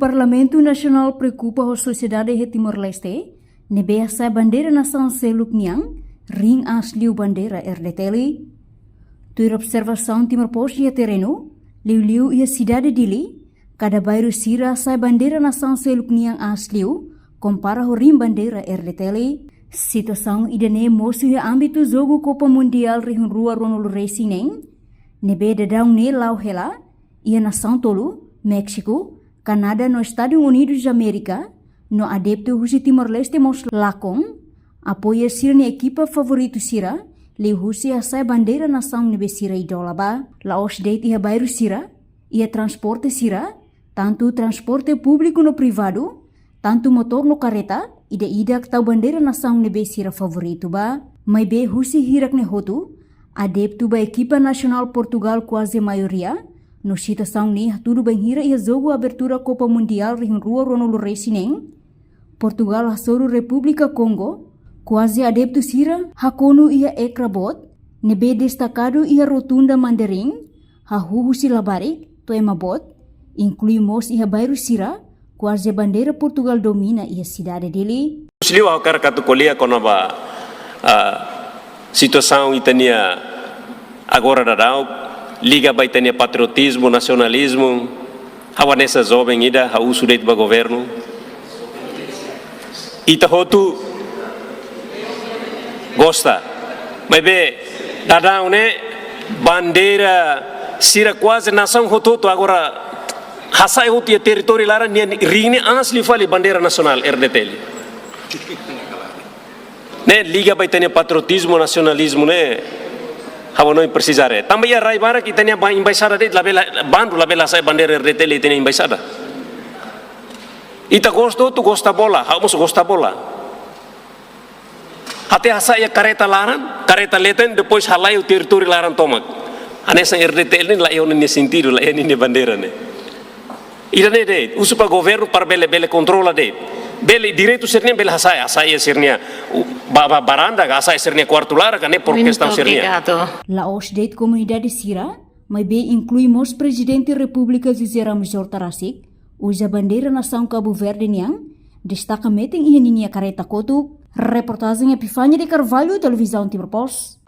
Parlamento Nacional preocupa a sociedade de Timor-Leste, nebe asa bandeira nação seluk niang, ring asliu bandeira RDTL. Tuir observação Timor-Poste e terreno, liu e a cidade dili, cada bairro sira asa bandeira nação seluk niang asliu, compara o ring bandeira RDTL. Situação idane moço e âmbito jogo Copa Mundial rua Ronald Racing, nebe dadang ne lau hela, e a nação tolu, México, Canadá no Estados Unidos de América, no adepto Husi Timor-Leste mos lakong, apoia sira ni equipa favorito sira, le Husi asai bandeira nação nebe sira idolaba, laos date ia bairro sira, ia transporte sira, tanto transporte público no privado, tanto motor no careta, ida tau bandeira nação nebe sira favorito ba, mai be Husi hirak ne hotu, adepto ba equipa nacional Portugal quase maioria, no situação ni tudo bem hira ia jogo abertura Copa Mundial rua Ronald Racing, Portugal hasoro República Congo, quase adepto sira hakono ia ekrabot, nebe destacado ia rotunda Mandarim, hahuhu silabarik, toemabot, incluímos ia bairro sira, quase bandeira Portugal domina ia cidade dele. Musliu ao cara catucolia com a situação itania agora da liga baitania patriotismo, nacionalismo, hawa nessa jovem ida, hau sudet ba governo. Ita hotu gosta, mas be dadão né bandeira sira quase nação hotu agora hasai hotu território lara rini asli fali bandeira nacional RDTL. Né liga baitania patriotismo, nacionalismo né hawa não precisar. Também a raibara que tinha embaixada de labela sai bandeira RDTL tinha embaixada. Ita gosto tu gosta bola, hamus gosta bola. Até saya careta laran, careta leten depois halai o território laran tomak. Anessa RDTL lá eu nem sentido lá nem bandeira né. Ida ne de, usa para governo para bele controla de. Bele direito sernia bele hasaya sernia baranda hasaya sernia quarto lara né por questão sernia. Laos date comunidade sira, mas be incluímos presidente República José Ramos Hortarasik, usa bandeira nação Cabo Verde niang, destaca meeting ia ninia careta kotu, reportagem Epifânia de Carvalho, televisão Timor-Poste.